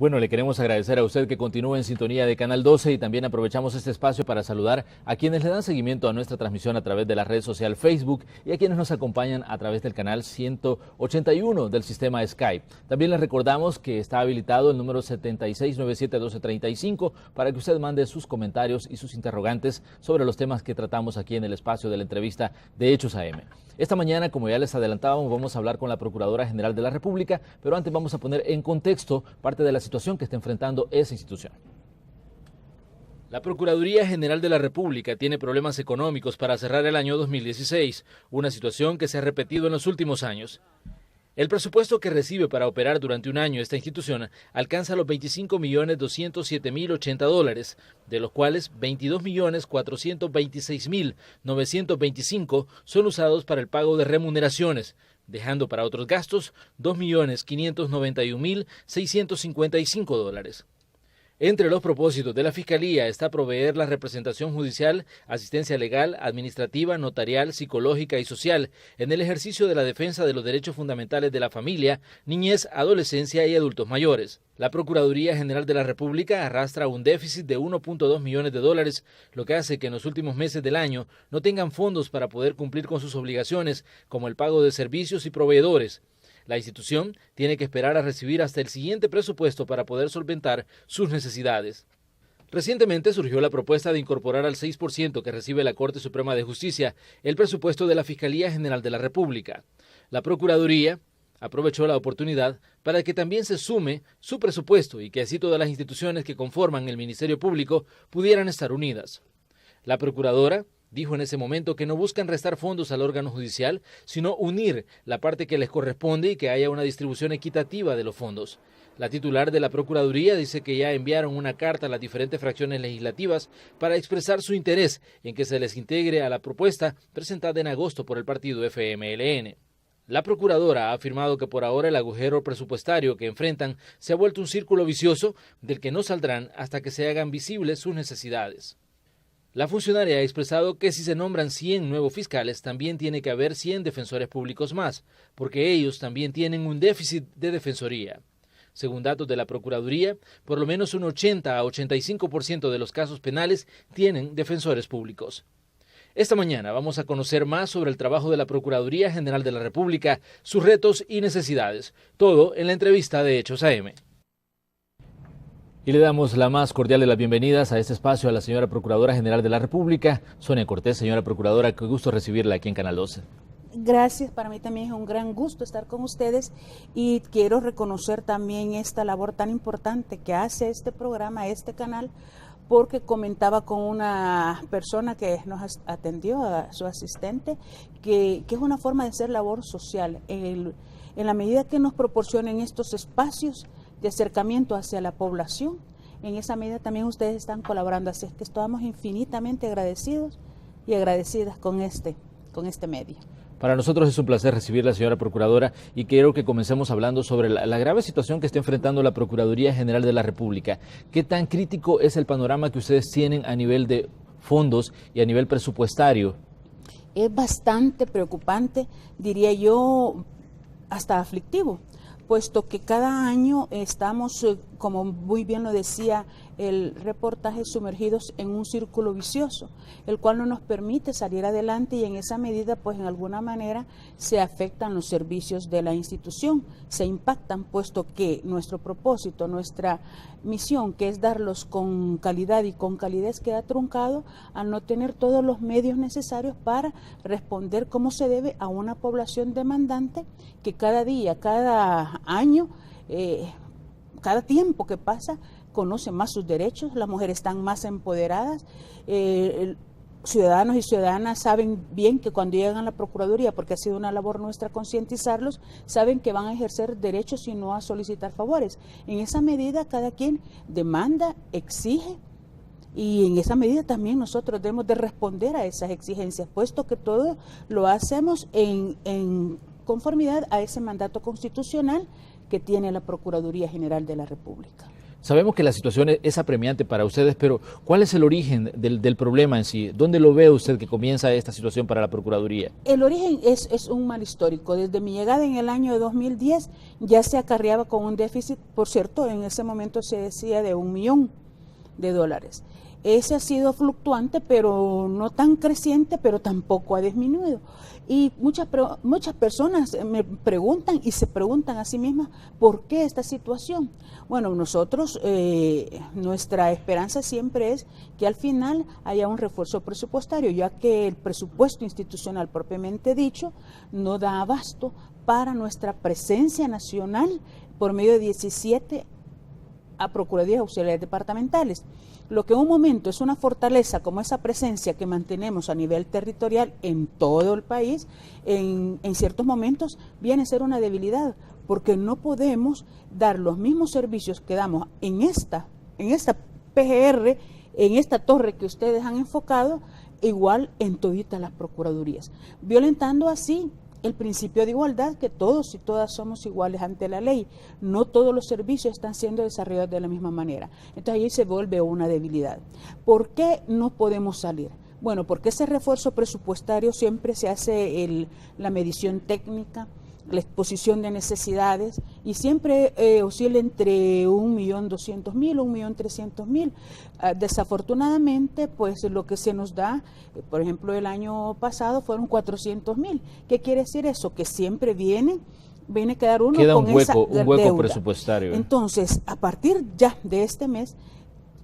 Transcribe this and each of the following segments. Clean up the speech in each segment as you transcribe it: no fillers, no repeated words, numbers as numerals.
Bueno, le queremos agradecer a usted que continúe en sintonía de Canal 12 y también aprovechamos este espacio para saludar a quienes le dan seguimiento a nuestra transmisión a través de la red social Facebook y a quienes nos acompañan a través del canal 181 del sistema Skype. También les recordamos que está habilitado el número 7697-1235 para que usted mande sus comentarios y sus interrogantes sobre los temas que tratamos aquí en el espacio de la entrevista de Hechos AM. Esta mañana, como ya les adelantábamos, vamos a hablar con la Procuradora General de la República, pero antes vamos a poner en contexto parte de la situación que está enfrentando esa institución. La Procuraduría General de la República tiene problemas económicos para cerrar el año 2016, una situación que se ha repetido en los últimos años. El presupuesto que recibe para operar durante un año esta institución alcanza los $25.207.080, de los cuales $22.426.925 son usados para el pago de remuneraciones, dejando para otros gastos $2.591.655. Entre los propósitos de la Fiscalía está proveer la representación judicial, asistencia legal, administrativa, notarial, psicológica y social en el ejercicio de la defensa de los derechos fundamentales de la familia, niñez, adolescencia y adultos mayores. La Procuraduría General de la República arrastra un déficit de $1.2 millones, lo que hace que en los últimos meses del año no tengan fondos para poder cumplir con sus obligaciones, como el pago de servicios y proveedores. La institución tiene que esperar a recibir hasta el siguiente presupuesto para poder solventar sus necesidades. Recientemente surgió la propuesta de incorporar al 6% que recibe la Corte Suprema de Justicia el presupuesto de la Fiscalía General de la República. La Procuraduría aprovechó la oportunidad para que también se sume su presupuesto y que así todas las instituciones que conforman el Ministerio Público pudieran estar unidas. La Procuradora dijo en ese momento que no buscan restar fondos al órgano judicial, sino unir la parte que les corresponde y que haya una distribución equitativa de los fondos. La titular de la Procuraduría dice que ya enviaron una carta a las diferentes fracciones legislativas para expresar su interés en que se les integre a la propuesta presentada en agosto por el partido FMLN. La Procuradora ha afirmado que por ahora el agujero presupuestario que enfrentan se ha vuelto un círculo vicioso del que no saldrán hasta que se hagan visibles sus necesidades. La funcionaria ha expresado que si se nombran 100 nuevos fiscales, también tiene que haber 100 defensores públicos más, porque ellos también tienen un déficit de defensoría. Según datos de la Procuraduría, por lo menos un 80 a 85% de los casos penales tienen defensores públicos. Esta mañana vamos a conocer más sobre el trabajo de la Procuraduría General de la República, sus retos y necesidades. Todo en la entrevista de Hechos AM. Y le damos la más cordial de las bienvenidas a este espacio a la señora Procuradora General de la República, Sonia Cortés. Señora Procuradora, qué gusto recibirla aquí en Canal 12. Gracias, para mí también es un gran gusto estar con ustedes y quiero reconocer también esta labor tan importante que hace este programa, este canal, porque comentaba con una persona que nos atendió, a su asistente, que es una forma de hacer labor social. En la medida que nos proporcionen estos espacios de acercamiento hacia la población, en esa medida también ustedes están colaborando, así es que estamos infinitamente agradecidos y agradecidas con este medio. Para nosotros es un placer recibirla, señora Procuradora, y quiero que comencemos hablando sobre la grave situación que está enfrentando la Procuraduría General de la República. ¿Qué tan crítico es el panorama que ustedes tienen a nivel de fondos y a nivel presupuestario? Es bastante preocupante, diría yo, hasta aflictivo, puesto que cada año estamos, como muy bien lo decía el reportaje, sumergidos en un círculo vicioso, el cual no nos permite salir adelante y en esa medida, pues en alguna manera se afectan los servicios de la institución, se impactan, puesto que nuestro propósito, nuestra misión, que es darlos con calidad y con calidez, queda truncado al no tener todos los medios necesarios para responder como se debe a una población demandante que cada día, cada año, cada tiempo que pasa, conoce más sus derechos, las mujeres están más empoderadas, ciudadanos y ciudadanas saben bien que cuando llegan a la Procuraduría, porque ha sido una labor nuestra concientizarlos, saben que van a ejercer derechos y no a solicitar favores. En esa medida cada quien demanda, exige, y en esa medida también nosotros debemos de responder a esas exigencias, puesto que todo lo hacemos en conformidad a ese mandato constitucional que tiene la Procuraduría General de la República. Sabemos que la situación es apremiante para ustedes, pero ¿cuál es el origen del problema en sí? ¿Dónde lo ve usted que comienza esta situación para la Procuraduría? El origen es un mal histórico. Desde mi llegada en el año 2010 ya se acarreaba con un déficit, por cierto, en ese momento se decía de $1 millón. Ese ha sido fluctuante, pero no tan creciente, pero tampoco ha disminuido. Y muchas personas me preguntan y se preguntan a sí mismas, ¿por qué esta situación? Bueno, nosotros, nuestra esperanza siempre es que al final haya un refuerzo presupuestario, ya que el presupuesto institucional propiamente dicho no da abasto para nuestra presencia nacional por medio de 17 a Procuradurías Auxiliares Departamentales. Lo que en un momento es una fortaleza, como esa presencia que mantenemos a nivel territorial en todo el país, en ciertos momentos viene a ser una debilidad, porque no podemos dar los mismos servicios que damos en esta PGR, en esta torre que ustedes han enfocado, igual en toditas las procuradurías, violentando así el principio de igualdad, que todos y todas somos iguales ante la ley. No todos los servicios están siendo desarrollados de la misma manera. Entonces ahí se vuelve una debilidad. ¿Por qué no podemos salir? Bueno, porque ese refuerzo presupuestario siempre se hace la medición técnica, la exposición de necesidades, y siempre oscila entre 1.200.000 o 1.300.000. Desafortunadamente, pues lo que se nos da, por ejemplo, el año pasado fueron 400.000. ¿Qué quiere decir eso? Que siempre viene a quedar uno Queda con un hueco, esa un hueco deuda presupuestario. Entonces, a partir ya de este mes,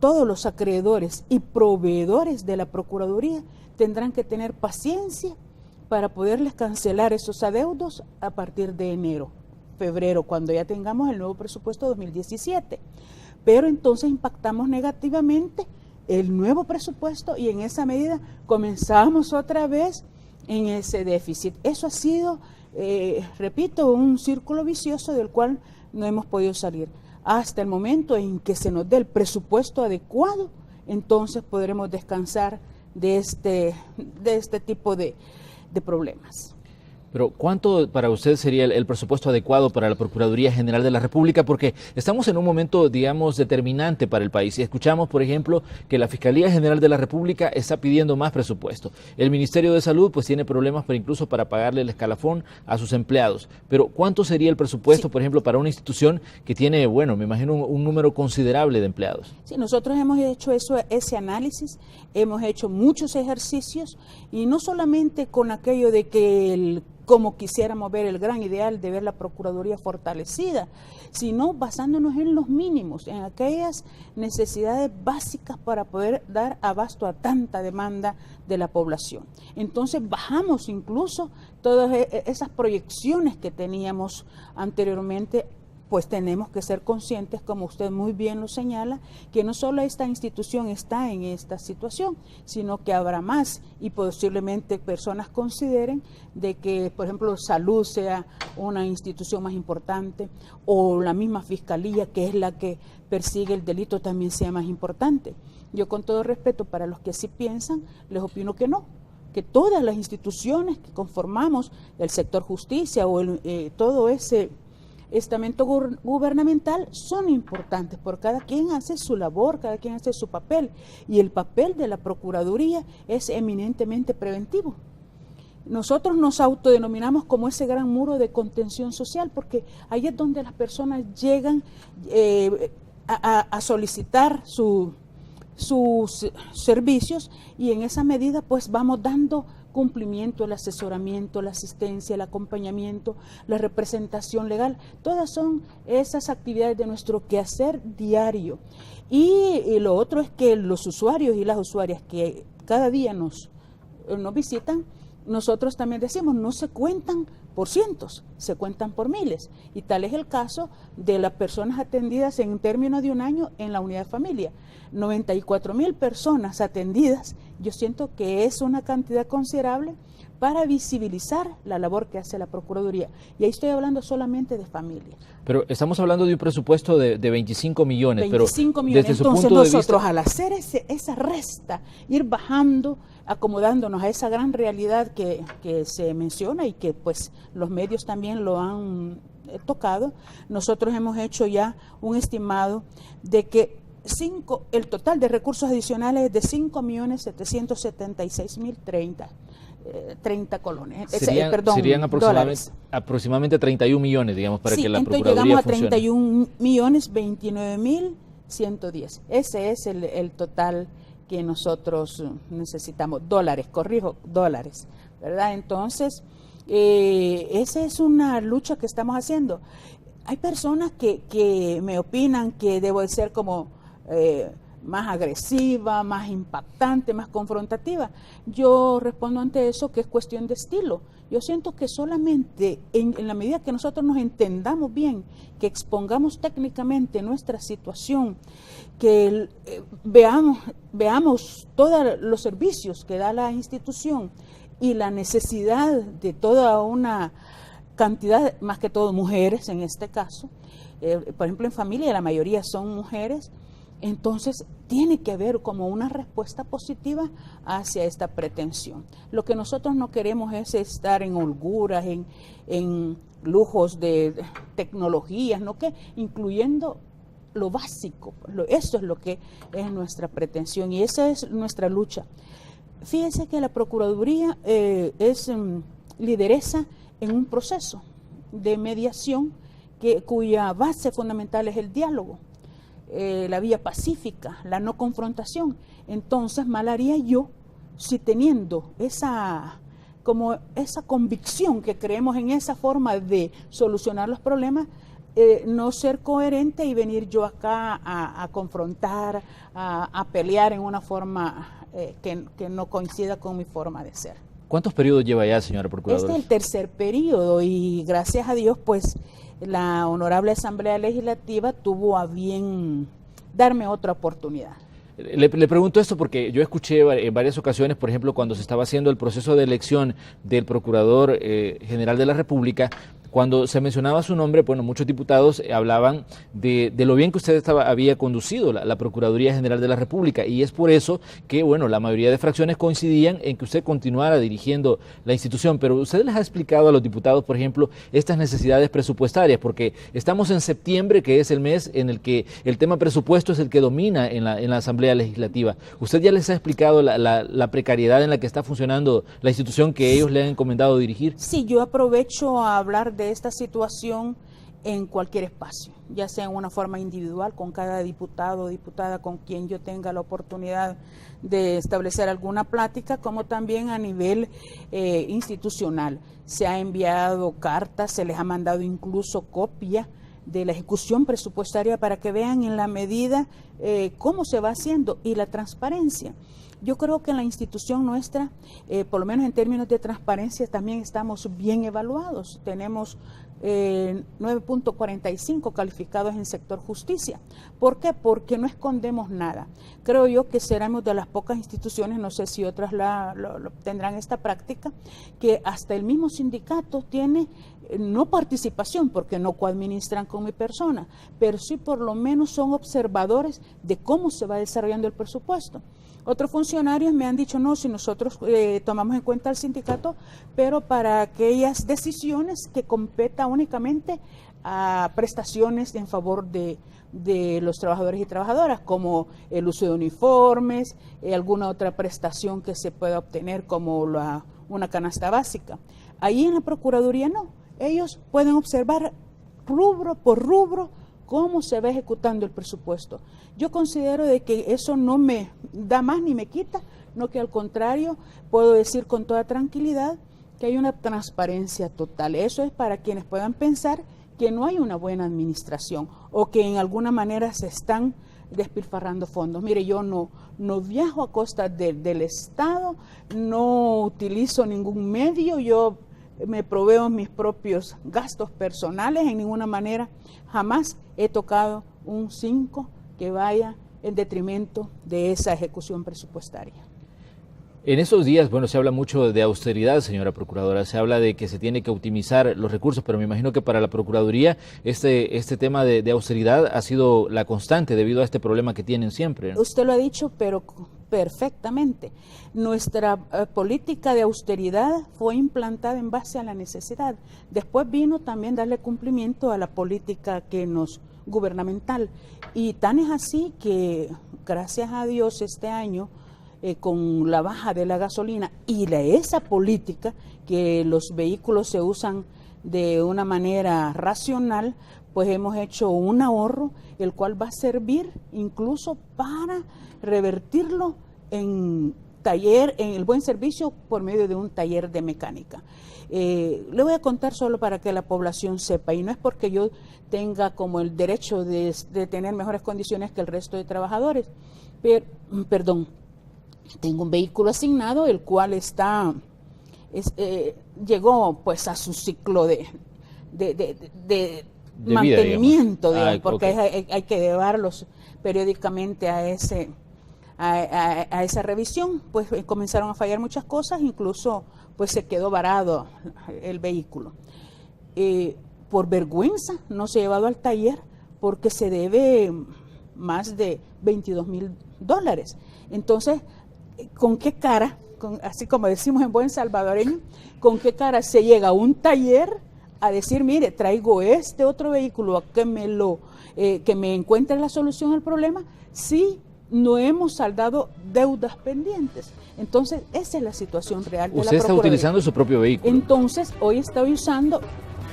todos los acreedores y proveedores de la Procuraduría tendrán que tener paciencia para poderles cancelar esos adeudos a partir de enero, febrero, cuando ya tengamos el nuevo presupuesto 2017. Pero entonces impactamos negativamente el nuevo presupuesto y en esa medida comenzamos otra vez en ese déficit. Eso ha sido, repito, un círculo vicioso del cual no hemos podido salir. Hasta el momento en que se nos dé el presupuesto adecuado, entonces podremos descansar de este tipo de problemas. Pero ¿cuánto para usted sería el presupuesto adecuado para la Procuraduría General de la República? Porque estamos en un momento, digamos, determinante para el país. Y escuchamos, por ejemplo, que la Fiscalía General de la República está pidiendo más presupuesto. El Ministerio de Salud pues tiene problemas incluso para pagarle el escalafón a sus empleados. Pero ¿cuánto sería el presupuesto, por ejemplo, para una institución que tiene, bueno, me imagino un número considerable de empleados? Sí, nosotros hemos hecho ese análisis, hemos hecho muchos ejercicios, y no solamente con aquello de que como quisiéramos ver el gran ideal de ver la Procuraduría fortalecida, sino basándonos en los mínimos, en aquellas necesidades básicas para poder dar abasto a tanta demanda de la población. Entonces bajamos incluso todas esas proyecciones que teníamos anteriormente. Pues tenemos que ser conscientes, como usted muy bien lo señala, que no solo esta institución está en esta situación, sino que habrá más, y posiblemente personas consideren de que, por ejemplo, salud sea una institución más importante, o la misma fiscalía, que es la que persigue el delito, también sea más importante. Yo, con todo respeto para los que así piensan, les opino que no, que todas las instituciones que conformamos el sector justicia o todo ese estamento gubernamental son importantes, porque cada quien hace su labor, cada quien hace su papel, y el papel de la Procuraduría es eminentemente preventivo. Nosotros nos autodenominamos como ese gran muro de contención social, porque ahí es donde las personas llegan a solicitar sus servicios, y en esa medida pues vamos dando cumplimiento, el asesoramiento, la asistencia, el acompañamiento, la representación legal. Todas son esas actividades de nuestro quehacer diario. Y lo otro es que los usuarios y las usuarias que cada día nos visitan, nosotros también decimos, no se cuentan por cientos, se cuentan por miles. Y tal es el caso de las personas atendidas en términos de un año en la unidad de familia. 94.000 personas atendidas, yo siento que es una cantidad considerable para visibilizar la labor que hace la Procuraduría. Y ahí estoy hablando solamente de familia. Pero estamos hablando de un presupuesto de 25 millones. 25 pero millones. Desde Entonces su punto nosotros de vista, al hacer esa resta, ir bajando acomodándonos a esa gran realidad que se menciona y que pues los medios también lo han tocado, nosotros hemos hecho ya un estimado de que el total de recursos adicionales es de 5.776.030 colones. Serían aproximadamente 31 millones, digamos, para que la Procuraduría llegamos funcione. A 31.029.110. Ese es el total que nosotros necesitamos. Dólares, ¿verdad? Entonces, esa es una lucha que estamos haciendo. Hay personas que me opinan que debo de ser como más agresiva, más impactante, más confrontativa. Yo respondo ante eso que es cuestión de estilo. Yo siento que solamente en la medida que nosotros nos entendamos bien, que expongamos técnicamente nuestra situación, que veamos todos los servicios que da la institución y la necesidad de toda una cantidad, más que todo mujeres en este caso, por ejemplo en familia la mayoría son mujeres, entonces tiene que haber como una respuesta positiva hacia esta pretensión. Lo que nosotros no queremos es estar en holguras, en lujos de tecnologías, ¿no? Que incluyendo lo básico, eso es lo que es nuestra pretensión y esa es nuestra lucha. Fíjense que la Procuraduría es lideresa en un proceso de mediación cuya base fundamental es el diálogo, la vía pacífica, la no confrontación. Entonces, mal haría yo si teniendo esa convicción que creemos en esa forma de solucionar los problemas, no ser coherente y venir yo acá a confrontar, a pelear en una forma que no coincida con mi forma de ser. ¿Cuántos periodos lleva ya, señora Procuradora? Este es el tercer periodo y gracias a Dios, pues, la Honorable Asamblea Legislativa tuvo a bien darme otra oportunidad. Le pregunto esto porque yo escuché en varias ocasiones, por ejemplo, cuando se estaba haciendo el proceso de elección del Procurador General de la República, cuando se mencionaba su nombre, bueno, muchos diputados hablaban de lo bien que usted había conducido la Procuraduría General de la República y es por eso que, bueno, la mayoría de fracciones coincidían en que usted continuara dirigiendo la institución, pero usted les ha explicado a los diputados, por ejemplo, estas necesidades presupuestarias, porque estamos en septiembre, que es el mes en el que el tema presupuesto es el que domina en la Asamblea Legislativa. ¿Usted ya les ha explicado la precariedad en la que está funcionando la institución que ellos le han encomendado dirigir? Sí, yo aprovecho a hablar de esta situación en cualquier espacio, ya sea en una forma individual con cada diputado o diputada con quien yo tenga la oportunidad de establecer alguna plática, como también a nivel institucional. Se ha enviado cartas, se les ha mandado incluso copia de la ejecución presupuestaria para que vean en la medida cómo se va haciendo y la transparencia. Yo creo que en la institución nuestra, por lo menos en términos de transparencia, también estamos bien evaluados. Tenemos 9.45 calificados en sector justicia. ¿Por qué? Porque no escondemos nada. Creo yo que seremos de las pocas instituciones, no sé si otras tendrán esta práctica, que hasta el mismo sindicato tiene no participación, porque no coadministran con mi persona, pero sí por lo menos son observadores de cómo se va desarrollando el presupuesto. Otros funcionarios me han dicho, no, si nosotros tomamos en cuenta al sindicato, pero para aquellas decisiones que competa únicamente a prestaciones en favor de los trabajadores y trabajadoras, como el uso de uniformes, alguna otra prestación que se pueda obtener como una canasta básica. Ahí en la Procuraduría no, ellos pueden observar rubro por rubro cómo se va ejecutando el presupuesto. Yo considero de que eso no me da más ni me quita, no, que al contrario puedo decir con toda tranquilidad que hay una transparencia total. Eso es para quienes puedan pensar que no hay una buena administración o que en alguna manera se están despilfarrando fondos. Mire, yo no viajo a costa del Estado, no utilizo ningún medio, yo me proveo mis propios gastos personales, en ninguna manera jamás he tocado un 5 que vaya en detrimento de esa ejecución presupuestaria. En esos días, bueno, se habla mucho de austeridad, señora Procuradora, se habla de que se tiene que optimizar los recursos, pero me imagino que para la Procuraduría este tema de austeridad ha sido la constante debido a este problema que tienen siempre, ¿no? Usted lo ha dicho, pero perfectamente. Nuestra política de austeridad fue implantada en base a la necesidad. Después vino también darle cumplimiento a la política gubernamental. Y tan es así que, gracias a Dios, este año, con la baja de la gasolina y esa política que los vehículos se usan de una manera racional, pues hemos hecho un ahorro, el cual va a servir incluso para revertirlo en el buen servicio por medio de un taller de mecánica. Le voy a contar solo para que la población sepa, y no es porque yo tenga como el derecho de tener mejores condiciones que el resto de trabajadores, pero, tengo un vehículo asignado, el cual llegó pues a su ciclo de mantenimiento, vida, digamos, porque hay que llevarlos periódicamente a esa revisión. Pues comenzaron a fallar muchas cosas, incluso pues se quedó varado el vehículo. Por vergüenza no se ha llevado al taller porque se debe más de $22,000. Entonces, ¿con qué cara, así como decimos en buen salvadoreño, con qué cara se llega a un taller a decir, mire, traigo este otro vehículo a que me encuentre la solución al problema, si no hemos saldado deudas pendientes? Entonces, esa es la situación real de la Procuraduría. Usted está utilizando su propio vehículo. Entonces, hoy estoy usando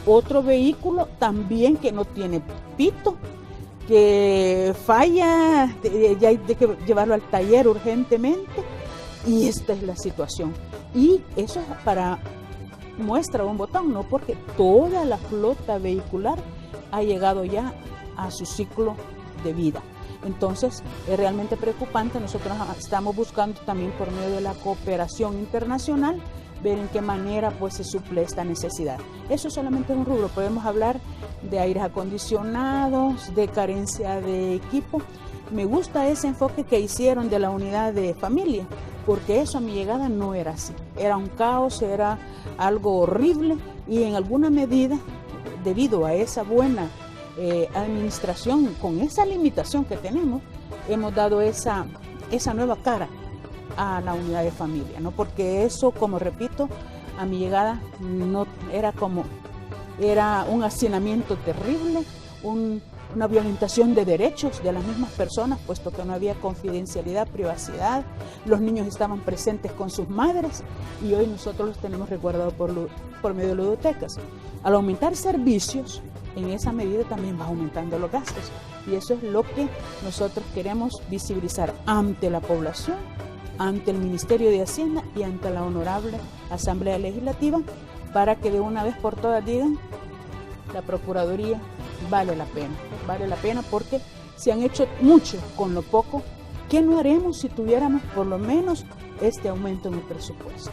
otro vehículo también que no tiene pito, que falla, ya hay que llevarlo al taller urgentemente, y esta es la situación. Y eso es para muestra un botón, ¿no? Porque toda la flota vehicular ha llegado ya a su ciclo de vida. Entonces, es realmente preocupante. Nosotros estamos buscando también, por medio de la cooperación internacional, ver en qué manera pues se suple esta necesidad. Eso solamente es un rubro. Podemos hablar de aires acondicionados, de carencia de equipo. Me gusta ese enfoque que hicieron de la unidad de familia, porque eso a mi llegada no era así. Era un caos, era algo horrible, y en alguna medida, debido a esa buena administración, con esa limitación que tenemos, hemos dado esa nueva cara a la unidad de familia, ¿no? Porque eso, como repito, a mi llegada no era un hacinamiento terrible, una violentación de derechos de las mismas personas, puesto que no había confidencialidad, privacidad. Los niños estaban presentes con sus madres, y hoy nosotros los tenemos resguardados por medio de ludotecas. Al aumentar servicios, en esa medida también va aumentando los gastos, y eso es lo que nosotros queremos visibilizar ante la población, ante el Ministerio de Hacienda y ante la Honorable Asamblea Legislativa, para que de una vez por todas digan: la Procuraduría vale la pena, porque se han hecho mucho con lo poco. ¿Qué no haremos si tuviéramos por lo menos este aumento en el presupuesto?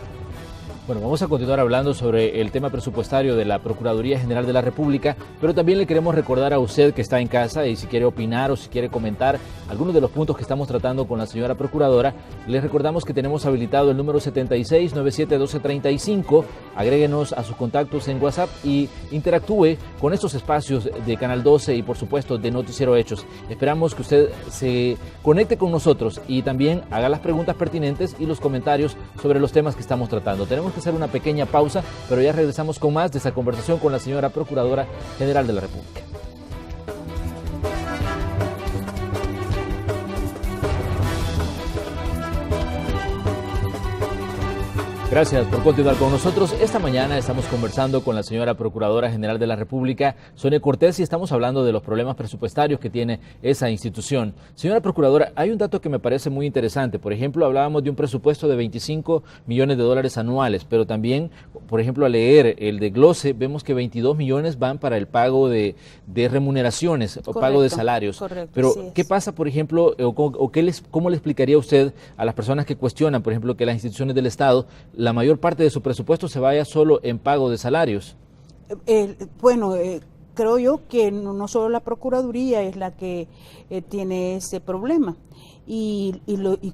Bueno, vamos a continuar hablando sobre el tema presupuestario de la Procuraduría General de la República, pero también le queremos recordar a usted que está en casa, y si quiere opinar o si quiere comentar algunos de los puntos que estamos tratando con la señora Procuradora, les recordamos que tenemos habilitado el número 76971235. Agréguenos a sus contactos en WhatsApp y interactúe con estos espacios de Canal 12 y, por supuesto, de Noticiero Hechos. Esperamos que usted se conecte con nosotros y también haga las preguntas pertinentes y los comentarios sobre los temas que estamos tratando. Tenemos que hacer una pequeña pausa, pero ya regresamos con más de esta conversación con la señora Procuradora General de la República. Gracias por continuar con nosotros. Esta mañana estamos conversando con la señora Procuradora General de la República, Sonia Cortés, y estamos hablando de los problemas presupuestarios que tiene esa institución. Señora Procuradora, hay un dato que me parece muy interesante. Por ejemplo, hablábamos de un presupuesto de $25 millones anuales, pero también, por ejemplo, al leer el desglose, vemos que 22 millones van para el pago de remuneraciones, o pago de salarios. Correcto, pero, ¿qué pasa, por ejemplo, cómo le explicaría usted a las personas que cuestionan, por ejemplo, que las instituciones del Estado, la mayor parte de su presupuesto se vaya solo en pago de salarios? Creo yo que no solo la Procuraduría es la que tiene ese problema. Y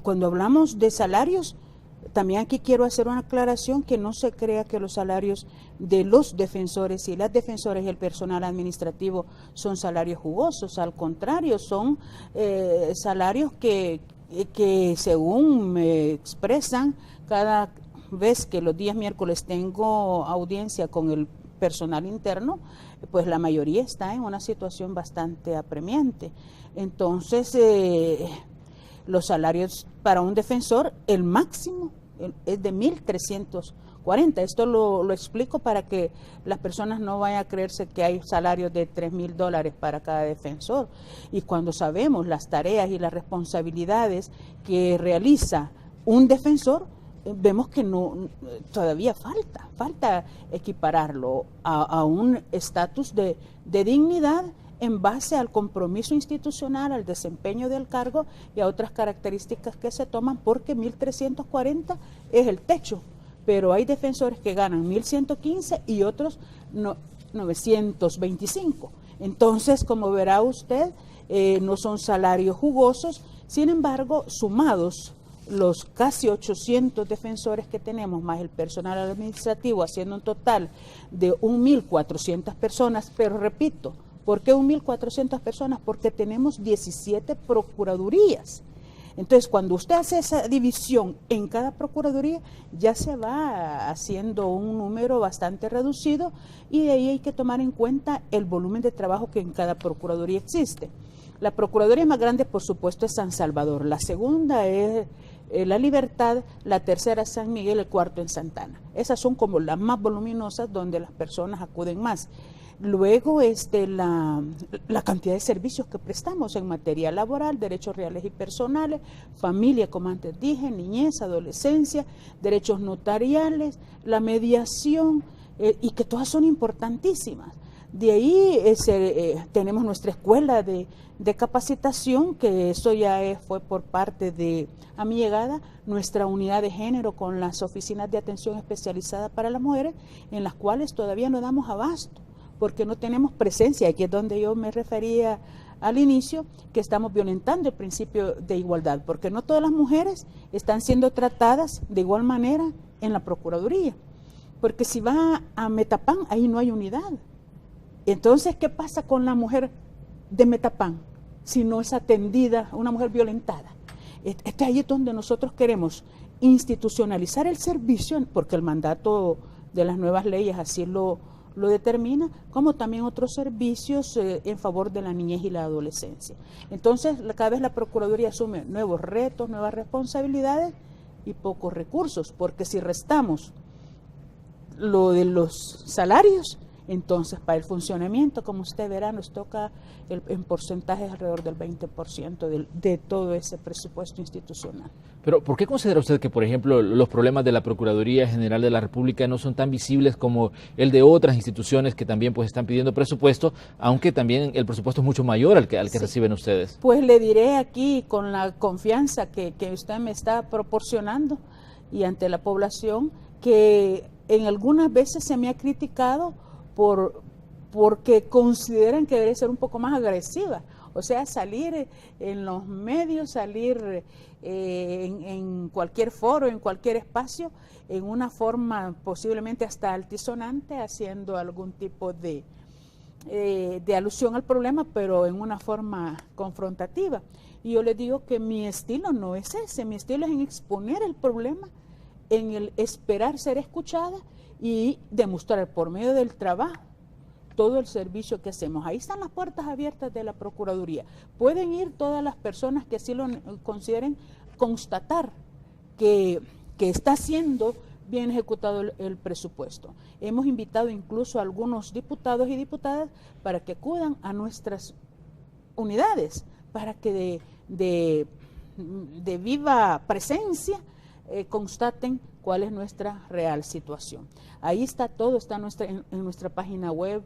cuando hablamos de salarios, también aquí quiero hacer una aclaración, que no se crea que los salarios de los defensores y las defensoras y el personal administrativo son salarios jugosos. Al contrario, son salarios que que según me expresan, cada vez que los días miércoles tengo audiencia con el personal interno, pues la mayoría está en una situación bastante apremiante. Entonces, los salarios para un defensor, el máximo es de 1,340. Esto lo explico para que las personas no vayan a creerse que hay salarios de $3,000 para cada defensor. Y cuando sabemos las tareas y las responsabilidades que realiza un defensor, vemos que todavía falta equipararlo a un estatus de dignidad en base al compromiso institucional, al desempeño del cargo y a otras características que se toman, porque 1,340 es el techo, pero hay defensores que ganan 1,115 y otros 925. Entonces, como verá usted, no son salarios jugosos. Sin embargo, sumados los casi 800 defensores que tenemos, más el personal administrativo, haciendo un total de 1,400 personas, pero repito, ¿por qué 1,400 personas? Porque tenemos 17 procuradurías. Entonces, cuando usted hace esa división en cada procuraduría, ya se va haciendo un número bastante reducido, y de ahí hay que tomar en cuenta el volumen de trabajo que en cada procuraduría existe. La procuraduría más grande, por supuesto, es San Salvador. La segunda es La Libertad, la tercera es San Miguel, el cuarto en Santana. Esas son como las más voluminosas, donde las personas acuden más. Luego, la cantidad de servicios que prestamos en materia laboral, derechos reales y personales, familia, como antes dije, niñez, adolescencia, derechos notariales, la mediación, y que todas son importantísimas. De ahí tenemos nuestra escuela de capacitación, que eso ya fue por parte de, a mi llegada, nuestra unidad de género con las oficinas de atención especializada para las mujeres, en las cuales todavía no damos abasto, porque no tenemos presencia. Aquí es donde yo me refería al inicio, que estamos violentando el principio de igualdad, porque no todas las mujeres están siendo tratadas de igual manera en la Procuraduría, porque si va a Metapán, ahí no hay unidad. Entonces, ¿qué pasa con la mujer de Metapán si no es atendida, una mujer violentada? Ahí es donde nosotros queremos institucionalizar el servicio, porque el mandato de las nuevas leyes así lo determina, como también otros servicios en favor de la niñez y la adolescencia. Entonces, cada vez la Procuraduría asume nuevos retos, nuevas responsabilidades y pocos recursos, porque si restamos lo de los salarios, entonces para el funcionamiento, como usted verá, nos toca en porcentajes alrededor del 20% de todo ese presupuesto institucional. Pero, ¿por qué considera usted que, por ejemplo, los problemas de la Procuraduría General de la República no son tan visibles como el de otras instituciones que también pues están pidiendo presupuesto, aunque también el presupuesto es mucho mayor al que reciben ustedes? Pues le diré aquí, con la confianza que usted me está proporcionando y ante la población, que en algunas veces se me ha criticado porque consideran que debe ser un poco más agresiva, o sea, salir en los medios, salir en cualquier foro, en cualquier espacio, en una forma posiblemente hasta altisonante, haciendo algún tipo de alusión al problema, pero en una forma confrontativa. Y yo les digo que mi estilo no es ese, mi estilo es en exponer el problema, en el esperar ser escuchada y demostrar por medio del trabajo todo el servicio que hacemos. Ahí están las puertas abiertas de la Procuraduría. Pueden ir todas las personas que así lo consideren, constatar que está siendo bien ejecutado el presupuesto. Hemos invitado incluso a algunos diputados y diputadas para que acudan a nuestras unidades, para que de viva presencia constaten cuál es nuestra real situación. Ahí está todo, está en nuestra página web,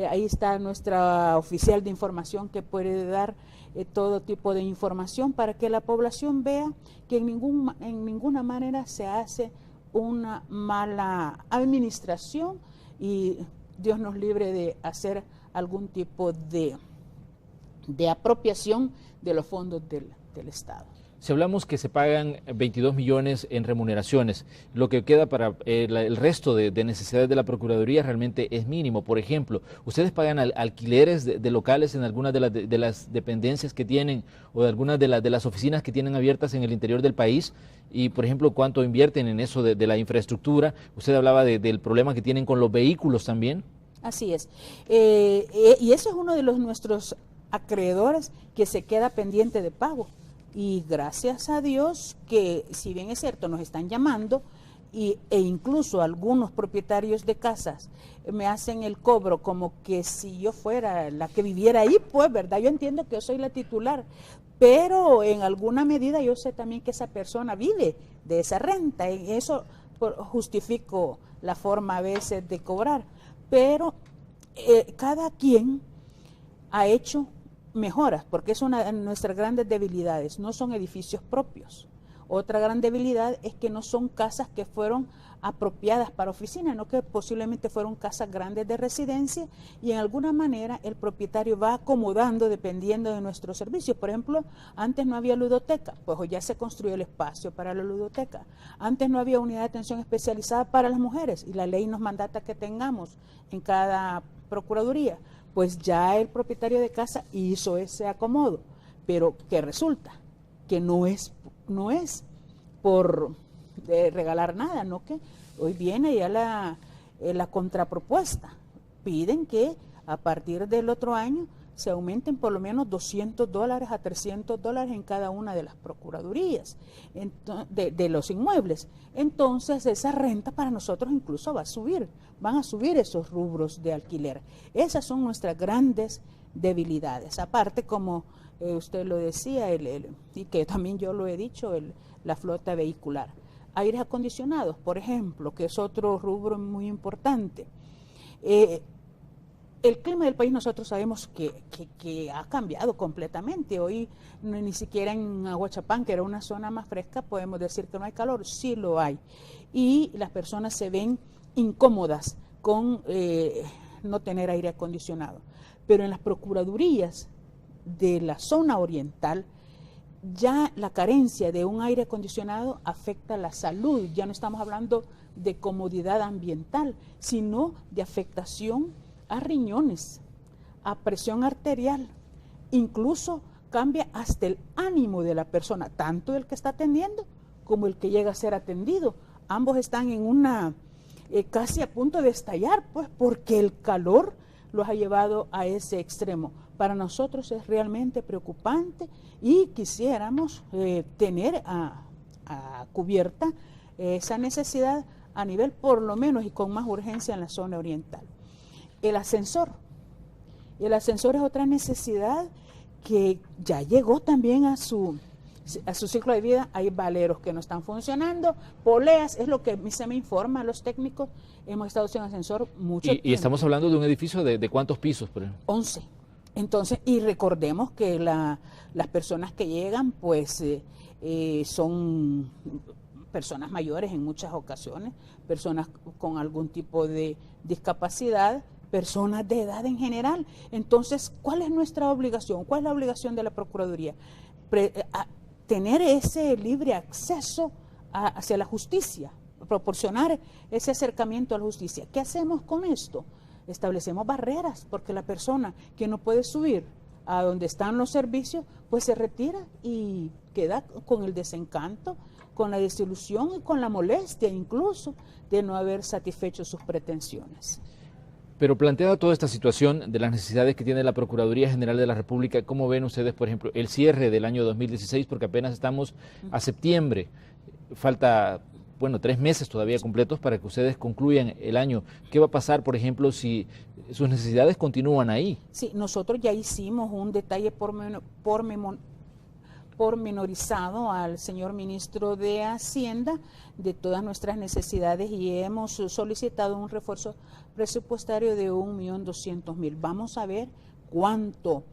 ahí está nuestra oficial de información que puede dar todo tipo de información para que la población vea que en ninguna manera se hace una mala administración, y Dios nos libre de hacer algún tipo de apropiación de los fondos del Estado. Si hablamos que se pagan 22 millones en remuneraciones, lo que queda para el resto de necesidades de la Procuraduría realmente es mínimo. Por ejemplo, ¿ustedes pagan alquileres de locales en algunas de las dependencias que tienen o de algunas de las oficinas que tienen abiertas en el interior del país? Y, por ejemplo, ¿cuánto invierten en eso de la infraestructura? Usted hablaba del problema que tienen con los vehículos también. Así es. Y eso es uno de nuestros acreedores que se queda pendiente de pago. Y gracias a Dios que, si bien es cierto, nos están llamando e incluso algunos propietarios de casas me hacen el cobro como que si yo fuera la que viviera ahí, pues, ¿verdad? Yo entiendo que yo soy la titular, pero en alguna medida yo sé también que esa persona vive de esa renta, y eso justifico la forma a veces de cobrar, pero cada quien ha hecho mejoras, porque es una de nuestras grandes debilidades, no son edificios propios. Otra gran debilidad es que no son casas que fueron apropiadas para oficinas, no que posiblemente fueron casas grandes de residencia y en alguna manera el propietario va acomodando dependiendo de nuestros servicios. Por ejemplo, antes no había ludoteca, pues hoy ya se construyó el espacio para la ludoteca. Antes no había unidad de atención especializada para las mujeres y la ley nos mandata que tengamos en cada procuraduría. Pues ya el propietario de casa hizo ese acomodo, pero ¿qué resulta? Que no es por regalar nada, ¿no? Que hoy viene ya la contrapropuesta. Piden que a partir del otro año se aumenten por lo menos $200 a $300 en cada una de las procuradurías de los inmuebles. Entonces esa renta para nosotros incluso va a subir, van a subir esos rubros de alquiler. Esas son nuestras grandes debilidades. Aparte, como usted lo decía, y que también yo lo he dicho, la flota vehicular. Aires acondicionados, por ejemplo, que es otro rubro muy importante. El clima del país nosotros sabemos que ha cambiado completamente. Hoy ni siquiera en Aguachapán, que era una zona más fresca, podemos decir que no hay calor. Sí lo hay. Y las personas se ven incómodas con no tener aire acondicionado. Pero en las procuradurías de la zona oriental, ya la carencia de un aire acondicionado afecta la salud. Ya no estamos hablando de comodidad ambiental, sino de afectación a riñones, a presión arterial, incluso cambia hasta el ánimo de la persona, tanto el que está atendiendo como el que llega a ser atendido. Ambos están en una casi a punto de estallar, pues, porque el calor los ha llevado a ese extremo. Para nosotros es realmente preocupante y quisiéramos tener a cubierta esa necesidad a nivel por lo menos y con más urgencia en la zona oriental. El ascensor es otra necesidad que ya llegó también a su ciclo de vida. Hay valeros que no están funcionando, poleas, es lo que se me informa a los técnicos. Hemos estado sin ascensor mucho tiempo. Y estamos hablando de un edificio de ¿cuántos pisos? Por ejemplo? 11. Entonces, y recordemos que las personas que llegan, pues, son personas mayores en muchas ocasiones, personas con algún tipo de discapacidad, personas de edad en general. Entonces, ¿cuál es nuestra obligación? ¿Cuál es la obligación de la Procuraduría? Tener ese libre acceso hacia la justicia, proporcionar ese acercamiento a la justicia. ¿Qué hacemos con esto? Establecemos barreras, porque la persona que no puede subir a donde están los servicios, pues se retira y queda con el desencanto, con la desilusión y con la molestia incluso de no haber satisfecho sus pretensiones. Pero planteada toda esta situación de las necesidades que tiene la Procuraduría General de la República, ¿cómo ven ustedes, por ejemplo, el cierre del año 2016? Porque apenas estamos a septiembre, falta, 3 meses todavía completos para que ustedes concluyan el año. ¿Qué va a pasar, por ejemplo, si sus necesidades continúan ahí? Sí, nosotros ya hicimos un detalle pormenorizado al señor ministro de Hacienda de todas nuestras necesidades y hemos solicitado un refuerzo presupuestario de 1.200.000. Vamos a ver cuánto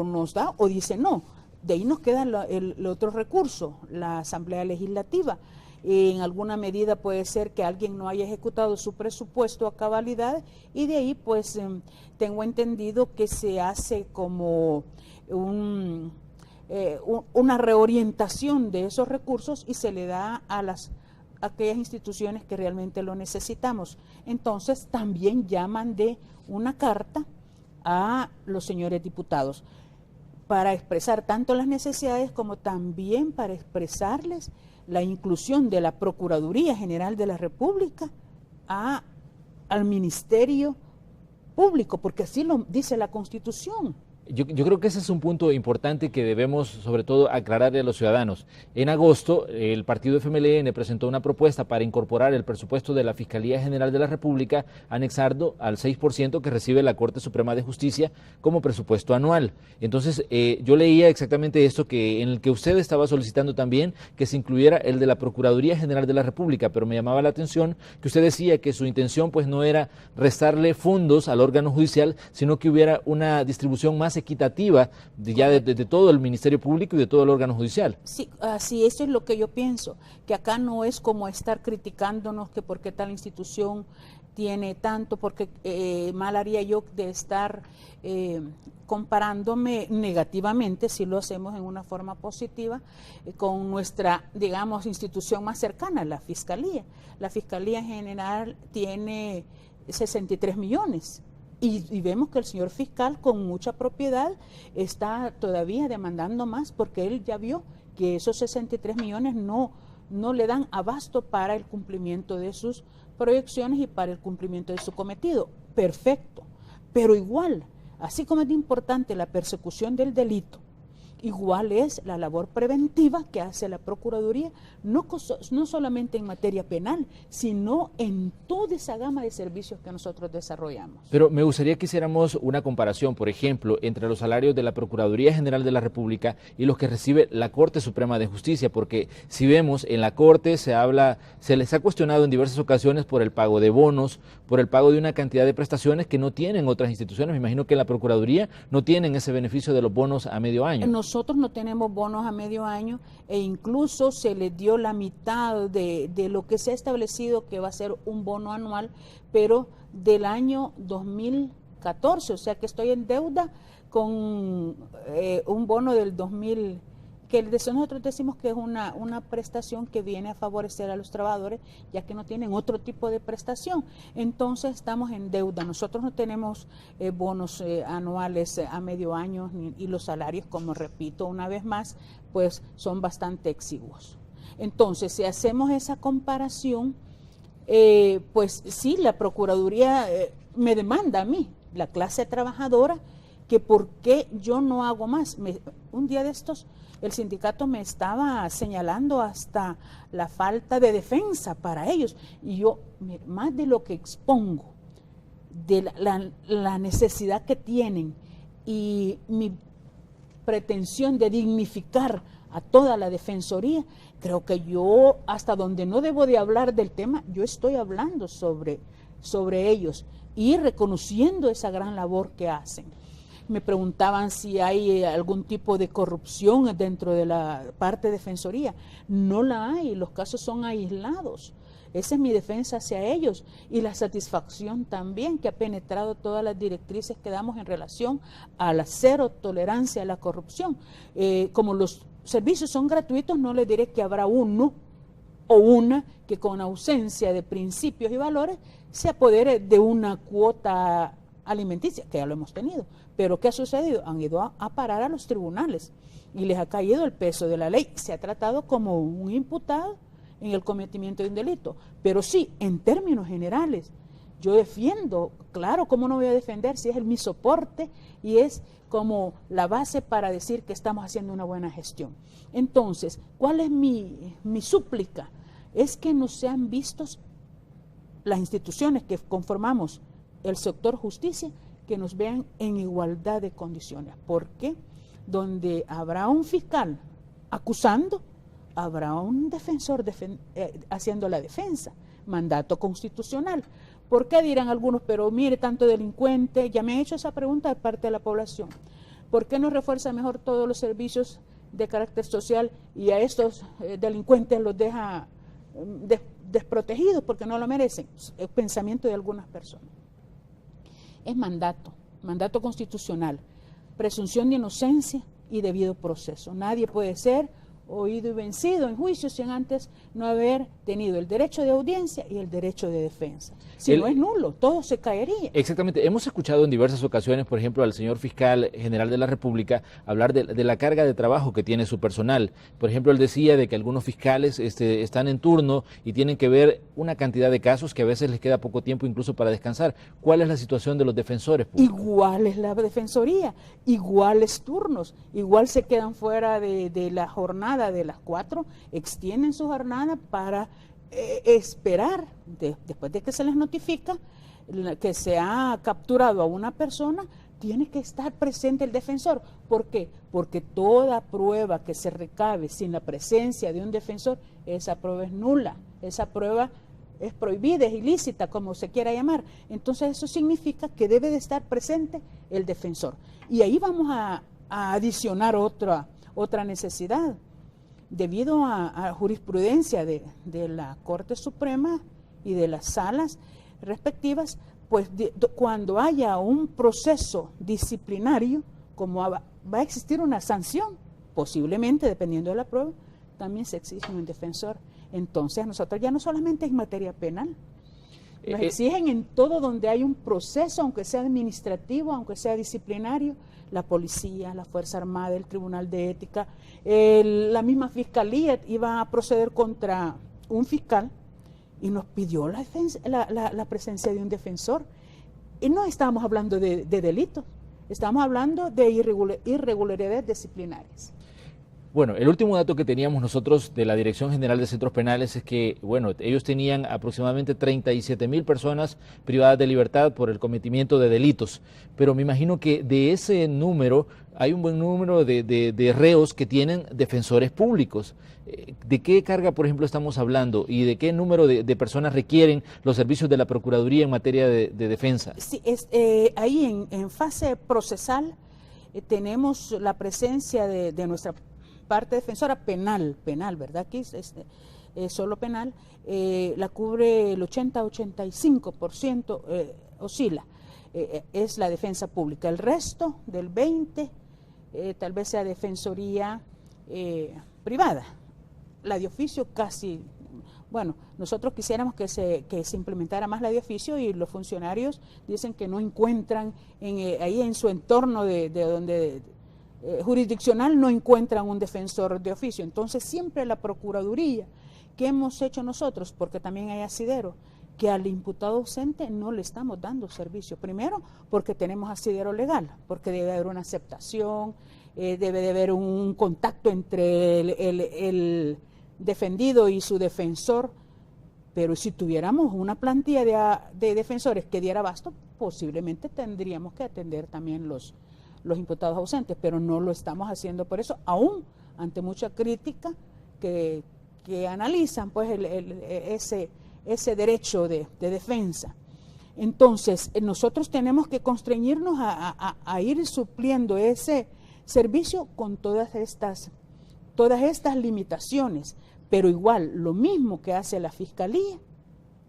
nos da, o dice no. De ahí nos queda el otro recurso, la Asamblea Legislativa. En alguna medida puede ser que alguien no haya ejecutado su presupuesto a cabalidad y de ahí tengo entendido que se hace como una reorientación de esos recursos y se le da a aquellas instituciones que realmente lo necesitamos. Entonces también ya mandé una carta a los señores diputados para expresar tanto las necesidades como también para expresarles la inclusión de la Procuraduría General de la República al Ministerio Público, porque así lo dice la Constitución. Yo creo que ese es un punto importante que debemos sobre todo aclararle a los ciudadanos. En agosto, el partido FMLN presentó una propuesta para incorporar el presupuesto de la Fiscalía General de la República, anexarlo al 6% que recibe la Corte Suprema de Justicia como presupuesto anual. Entonces, yo leía exactamente esto, en el que usted estaba solicitando también que se incluyera el de la Procuraduría General de la República, pero me llamaba la atención que usted decía que su intención pues no era restarle fondos al órgano judicial, sino que hubiera una distribución más equitativa de todo el Ministerio Público y de todo el órgano judicial. Sí, así eso es lo que yo pienso, que acá no es como estar criticándonos que por qué tal institución tiene tanto, porque mal haría yo de estar comparándome negativamente, si lo hacemos en una forma positiva, con nuestra, digamos, institución más cercana, la Fiscalía. La Fiscalía General tiene 63 millones. Y vemos que el señor fiscal con mucha propiedad está todavía demandando más porque él ya vio que esos 63 millones no le dan abasto para el cumplimiento de sus proyecciones y para el cumplimiento de su cometido. Perfecto, pero igual, así como es importante la persecución del delito, igual es la labor preventiva que hace la Procuraduría, no solamente en materia penal, sino en toda esa gama de servicios que nosotros desarrollamos. Pero me gustaría que hiciéramos una comparación, por ejemplo, entre los salarios de la Procuraduría General de la República y los que recibe la Corte Suprema de Justicia, porque si vemos en la Corte se les ha cuestionado en diversas ocasiones por el pago de bonos, por el pago de una cantidad de prestaciones que no tienen otras instituciones. Me imagino que en la Procuraduría no tienen ese beneficio de los bonos a medio año. Nosotros no tenemos bonos a medio año e incluso se les dio la mitad de lo que se ha establecido que va a ser un bono anual, pero del año 2014, o sea que estoy en deuda con un bono del 2000, que nosotros decimos que es una prestación que viene a favorecer a los trabajadores, ya que no tienen otro tipo de prestación. Entonces estamos en deuda. Nosotros no tenemos bonos anuales a medio año y los salarios, como repito una vez más, pues son bastante exiguos. Entonces, si hacemos esa comparación, pues sí, la Procuraduría me demanda a mí, la clase trabajadora, que por qué yo no hago más. Un día de estos, el sindicato me estaba señalando hasta la falta de defensa para ellos. Y yo, más de lo que expongo, de la necesidad que tienen y mi pretensión de dignificar a toda la defensoría, creo que yo, hasta donde no debo de hablar del tema, yo estoy hablando sobre ellos y reconociendo esa gran labor que hacen. Me preguntaban si hay algún tipo de corrupción dentro de la parte de defensoría. No la hay, los casos son aislados. Esa es mi defensa hacia ellos y la satisfacción también que ha penetrado todas las directrices que damos en relación a la cero tolerancia a la corrupción. Como los servicios son gratuitos, no les diré que habrá uno o una que con ausencia de principios y valores se apodere de una cuota alimenticia, que ya lo hemos tenido. Pero ¿qué ha sucedido? Han ido a parar a los tribunales y les ha caído el peso de la ley. Se ha tratado como un imputado en el cometimiento de un delito. Pero sí, en términos generales, yo defiendo, claro, ¿cómo no voy a defender si es mi soporte y es como la base para decir que estamos haciendo una buena gestión? Entonces, ¿cuál es mi súplica? Es que no sean vistos las instituciones que conformamos el sector justicia, que nos vean en igualdad de condiciones. Porque donde habrá un fiscal acusando, habrá un defensor haciendo la defensa, mandato constitucional. ¿Por qué dirán algunos, pero mire, tanto delincuente? Ya me han hecho esa pregunta de parte de la población. ¿Por qué no refuerza mejor todos los servicios de carácter social y a estos delincuentes los deja desprotegidos porque no lo merecen? El pensamiento de algunas personas. Es mandato constitucional, presunción de inocencia y debido proceso. Nadie puede ser oído y vencido en juicio sin antes no haber tenido el derecho de audiencia y el derecho de defensa. Si no es nulo, todo se caería. Exactamente. Hemos escuchado en diversas ocasiones, por ejemplo, al señor fiscal general de la República hablar de la carga de trabajo que tiene su personal. Por ejemplo, él decía de que algunos fiscales están en turno y tienen que ver una cantidad de casos que a veces les queda poco tiempo incluso para descansar. ¿Cuál es la situación de los defensores públicos? Igual es la defensoría, iguales turnos, igual se quedan fuera de la jornada de las 4, extienden su jornada para esperar, después de que se les notifica que se ha capturado a una persona, tiene que estar presente el defensor. ¿Por qué? Porque toda prueba que se recabe sin la presencia de un defensor, esa prueba es nula, esa prueba es prohibida, es ilícita, como se quiera llamar. Entonces eso significa que debe de estar presente el defensor. Y ahí vamos a adicionar otra necesidad. Debido a jurisprudencia de la Corte Suprema y de las salas respectivas, pues cuando haya un proceso disciplinario, como va a existir una sanción, posiblemente, dependiendo de la prueba, también se exige un defensor. Entonces a nosotros ya no solamente en materia penal, nos exigen en todo donde hay un proceso, aunque sea administrativo, aunque sea disciplinario, la policía, la Fuerza Armada, el Tribunal de Ética, la misma Fiscalía iba a proceder contra un fiscal y nos pidió la presencia de un defensor. Y no estábamos hablando de delitos, estamos hablando de irregularidades disciplinarias. Bueno, el último dato que teníamos nosotros de la Dirección General de Centros Penales es que, bueno, ellos tenían aproximadamente 37,000 personas privadas de libertad por el cometimiento de delitos, pero me imagino que de ese número hay un buen número de reos que tienen defensores públicos. ¿De qué carga, por ejemplo, estamos hablando y de qué número de personas requieren los servicios de la Procuraduría en materia de defensa? Sí, ahí en fase procesal tenemos la presencia de nuestra parte defensora penal, ¿verdad? Aquí es solo penal, la cubre el 80-85%, oscila, es la defensa pública. El resto del 20% tal vez sea defensoría privada. La de oficio casi, bueno, nosotros quisiéramos que se implementara más la de oficio y los funcionarios dicen que no encuentran ahí en su entorno de donde jurisdiccional no encuentran un defensor de oficio. Entonces siempre la Procuraduría, ¿qué hemos hecho nosotros? Porque también hay asidero, que al imputado ausente no le estamos dando servicio. Primero, porque tenemos asidero legal, porque debe haber una aceptación, debe de haber un contacto entre el defendido y su defensor, pero si tuviéramos una plantilla de defensores que diera abasto, posiblemente tendríamos que atender también los imputados ausentes, pero no lo estamos haciendo por eso, aún ante mucha crítica que analizan pues ese derecho de defensa. Entonces, nosotros tenemos que constreñirnos a ir supliendo ese servicio con todas estas limitaciones, pero igual, lo mismo que hace la Fiscalía,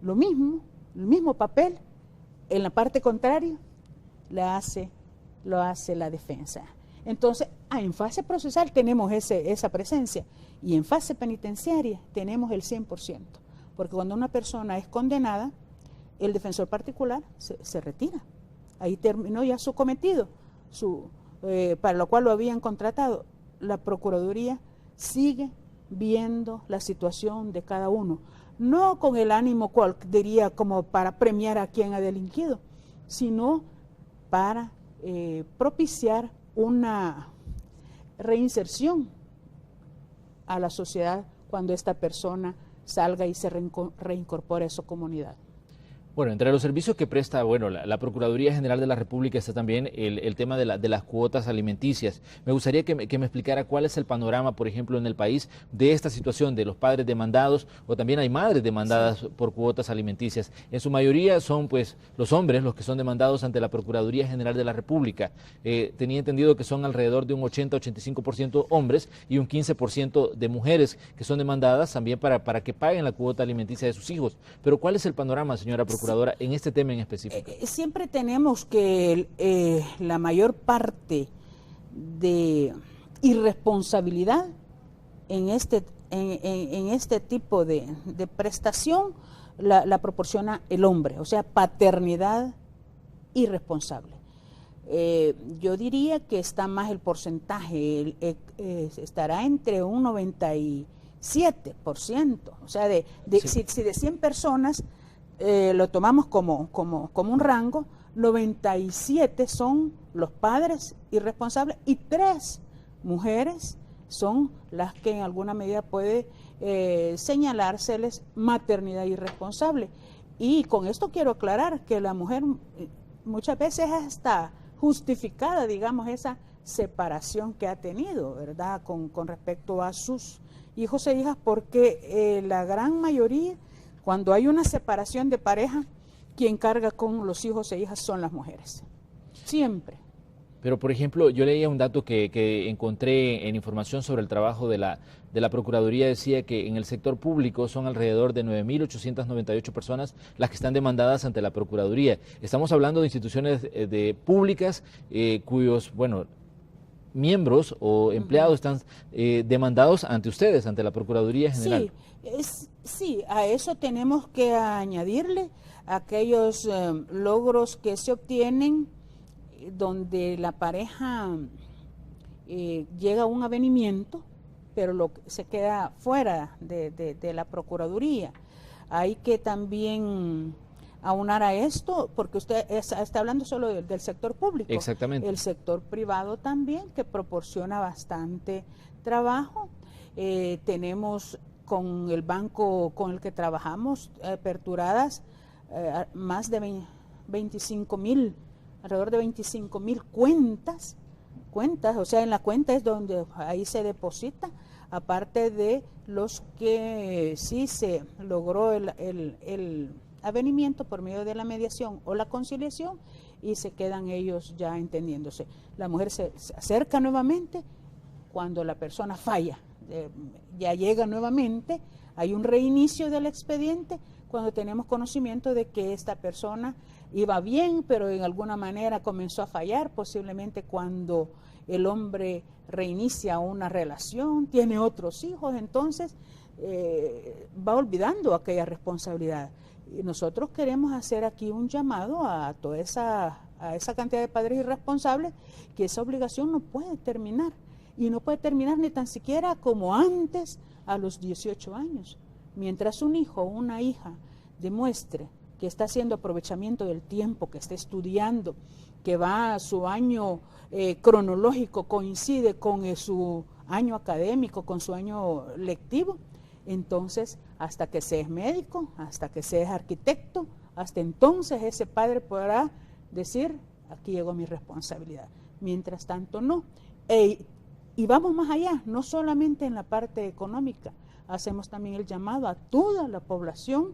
el mismo papel, en la parte contraria, lo hace la defensa. Entonces, en fase procesal tenemos esa presencia y en fase penitenciaria tenemos el 100%, porque cuando una persona es condenada, el defensor particular se retira. Ahí terminó ya su cometido, para lo cual lo habían contratado. La Procuraduría sigue viendo la situación de cada uno, no con el ánimo, cual diría, como para premiar a quien ha delinquido, sino para propiciar una reinserción a la sociedad cuando esta persona salga y se reincorpore a su comunidad. Bueno, entre los servicios que presta, bueno, la Procuraduría General de la República está también el tema de las cuotas alimenticias. Me gustaría que me explicara cuál es el panorama, por ejemplo, en el país de esta situación de los padres demandados, o también hay madres demandadas por cuotas alimenticias. En su mayoría son pues los hombres los que son demandados ante la Procuraduría General de la República. Tenía entendido que son alrededor de un 80-85% hombres y un 15% de mujeres que son demandadas también para que paguen la cuota alimenticia de sus hijos. Pero ¿cuál es el panorama, señora Procuradora, en este tema en específico? Siempre tenemos que la mayor parte de irresponsabilidad en este tipo de prestación la proporciona el hombre, o sea, paternidad irresponsable. Yo diría que está más el porcentaje, estará entre un 97%, o sea, Sí. si de 100 personas lo tomamos como un rango, 97 son los padres irresponsables y 3 mujeres son las que en alguna medida puede señalárseles maternidad irresponsable. Y con esto quiero aclarar que la mujer muchas veces está justificada, digamos, esa separación que ha tenido, ¿verdad?, con respecto a sus hijos e hijas, porque la gran mayoría, cuando hay una separación de pareja, quien carga con los hijos e hijas son las mujeres, siempre. Pero, por ejemplo, yo leía un dato que encontré en información sobre el trabajo de la Procuraduría, decía que en el sector público son alrededor de 9.898 personas las que están demandadas ante la Procuraduría. Estamos hablando de instituciones públicas cuyos, bueno, miembros o empleados están demandados ante ustedes, ante la Procuraduría General. Sí, a eso tenemos que añadirle aquellos logros que se obtienen donde la pareja llega a un avenimiento, pero se queda fuera de la Procuraduría. Hay que también aunar a esto, porque usted está hablando solo del sector público. Exactamente. El sector privado también, que proporciona bastante trabajo. Tenemos con el banco con el que trabajamos aperturadas más de 25,000, alrededor de 25,000 cuentas, o sea, en la cuenta es donde ahí se deposita, aparte de los que sí se logró el avenimiento por medio de la mediación o la conciliación y se quedan ellos ya entendiéndose. La mujer se acerca nuevamente cuando la persona falla, ya llega nuevamente, hay un reinicio del expediente cuando tenemos conocimiento de que esta persona iba bien, pero en alguna manera comenzó a fallar, posiblemente cuando el hombre reinicia una relación, tiene otros hijos, entonces va olvidando aquella responsabilidad. Y nosotros queremos hacer aquí un llamado a toda esa cantidad de padres irresponsables, que esa obligación no puede terminar, y no puede terminar ni tan siquiera como antes, a los 18 años. Mientras un hijo o una hija demuestre que está haciendo aprovechamiento del tiempo, que está estudiando, que va a su año cronológico, coincide con su año académico, con su año lectivo, entonces hasta que se es médico, hasta que se es arquitecto, hasta entonces ese padre podrá decir, aquí llegó mi responsabilidad. Mientras tanto no. Y vamos más allá, no solamente en la parte económica, hacemos también el llamado a toda la población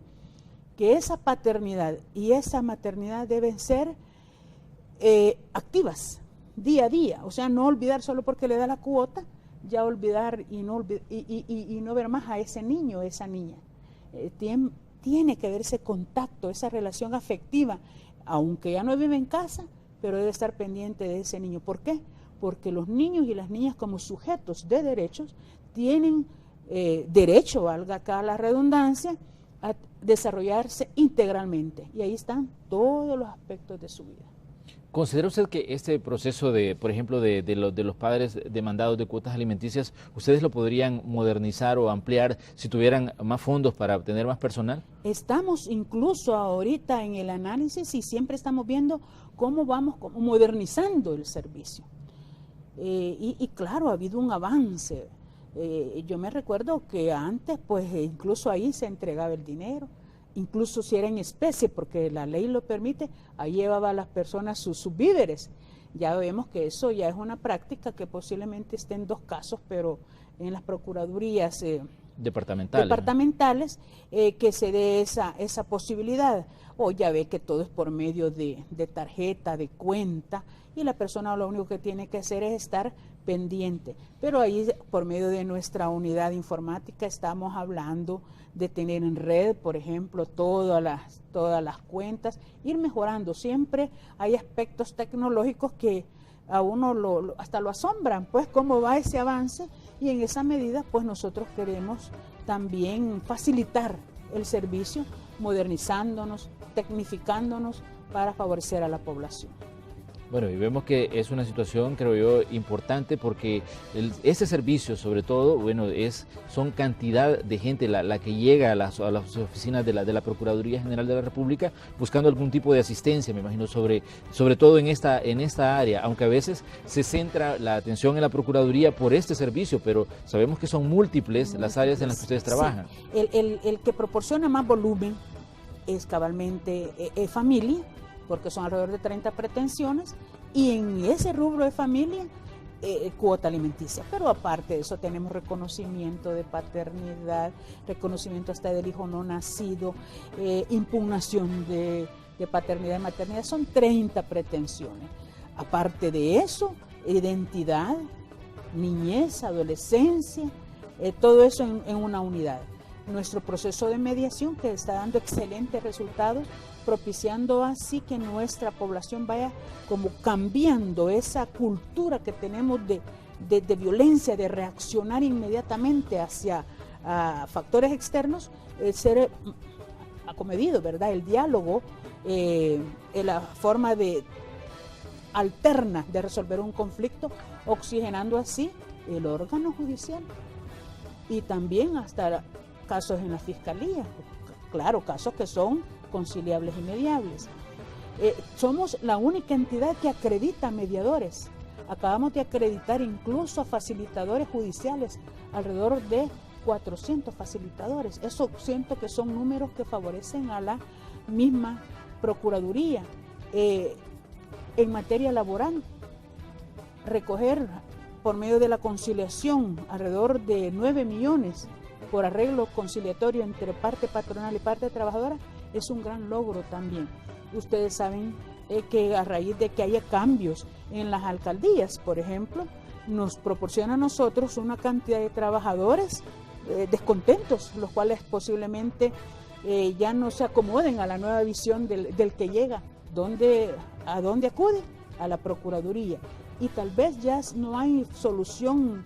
que esa paternidad y esa maternidad deben ser activas día a día, o sea, no olvidar solo porque le da la cuota, ya olvidar y no ver más a ese niño, esa niña. Tiene que haber ese contacto, esa relación afectiva, aunque ya no vive en casa, pero debe estar pendiente de ese niño. ¿Por qué? Porque los niños y las niñas como sujetos de derechos tienen derecho, valga acá la redundancia, a desarrollarse integralmente. Y ahí están todos los aspectos de su vida. ¿Considera usted que este proceso de, por ejemplo, de los padres demandados de cuotas alimenticias, ustedes lo podrían modernizar o ampliar si tuvieran más fondos para obtener más personal? Estamos incluso ahorita en el análisis y siempre estamos viendo cómo vamos modernizando el servicio. Y claro, ha habido un avance. Yo me recuerdo que antes, pues incluso ahí se entregaba el dinero, incluso si era en especie, porque la ley lo permite, ahí llevaba a las personas sus víveres. Ya vemos que eso ya es una práctica que posiblemente esté en 2 casos, pero en las procuradurías departamentales que se dé esa posibilidad. O ya ve que todo es por medio de tarjeta, de cuenta, y la persona lo único que tiene que hacer es estar pendiente. Pero ahí, por medio de nuestra unidad informática, estamos hablando de tener en red, por ejemplo, todas las cuentas, ir mejorando. Siempre hay aspectos tecnológicos que a uno hasta lo asombran, pues cómo va ese avance, y en esa medida pues nosotros queremos también facilitar el servicio, modernizándonos, tecnificándonos para favorecer a la población. Bueno, y vemos que es una situación, creo yo, importante porque ese servicio, sobre todo, bueno, son cantidad de gente la que llega a las oficinas de la Procuraduría General de la República buscando algún tipo de asistencia, me imagino, sobre todo en esta área, aunque a veces se centra la atención en la Procuraduría por este servicio, pero sabemos que son múltiples las áreas en las que ustedes trabajan. Sí. El que proporciona más volumen es cabalmente familia, porque son alrededor de 30 pretensiones, y en ese rubro de familia, cuota alimenticia. Pero aparte de eso tenemos reconocimiento de paternidad, reconocimiento hasta del hijo no nacido, impugnación de paternidad y maternidad, son 30 pretensiones. Aparte de eso, identidad, niñez, adolescencia, todo eso en una unidad. Nuestro proceso de mediación que está dando excelentes resultados, propiciando así que nuestra población vaya como cambiando esa cultura que tenemos de violencia, de reaccionar inmediatamente hacia factores externos, ser acomedido, ¿verdad? El diálogo, la forma alterna de resolver un conflicto, oxigenando así el órgano judicial y también hasta casos en la fiscalía, claro, casos que son conciliables y mediables. Somos la única entidad que acredita mediadores. Acabamos de acreditar incluso a facilitadores judiciales, alrededor de 400 facilitadores. Eso siento que son números que favorecen a la misma Procuraduría. En materia laboral, recoger por medio de la conciliación alrededor de 9 millones por arreglo conciliatorio entre parte patronal y parte trabajadora es un gran logro también. Ustedes saben que a raíz de que haya cambios en las alcaldías, por ejemplo, nos proporciona a nosotros una cantidad de trabajadores descontentos, los cuales posiblemente ya no se acomoden a la nueva visión del que llega. ¿A dónde acude? A la Procuraduría. Y tal vez ya no hay solución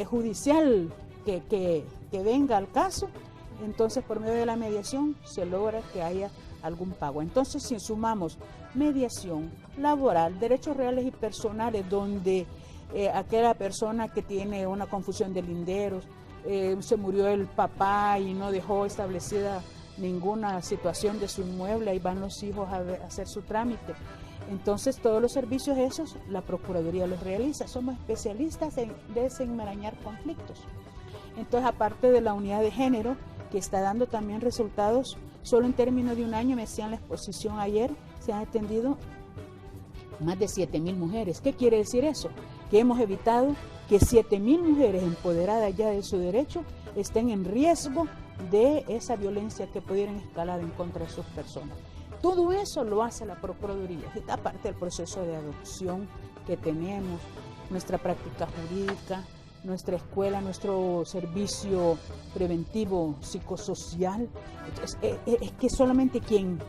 judicial que venga al caso, entonces por medio de la mediación se logra que haya algún pago. Entonces, si sumamos mediación laboral, derechos reales y personales, donde aquella persona que tiene una confusión de linderos, se murió el papá y no dejó establecida ninguna situación de su inmueble, ahí van los hijos a hacer su trámite. Entonces, todos los servicios esos, la Procuraduría los realiza. Somos especialistas en desenmarañar conflictos. Entonces, aparte de la unidad de género, que está dando también resultados, solo en términos de un año, me decían la exposición ayer, se han atendido más de 7,000 mujeres. ¿Qué quiere decir eso? Que hemos evitado que 7,000 mujeres empoderadas ya de su derecho estén en riesgo de esa violencia que pudieran escalar en contra de sus personas. Todo eso lo hace la Procuraduría, aparte del proceso de adopción que tenemos, nuestra práctica jurídica, nuestra escuela, nuestro servicio preventivo psicosocial. Entonces, es que solamente quien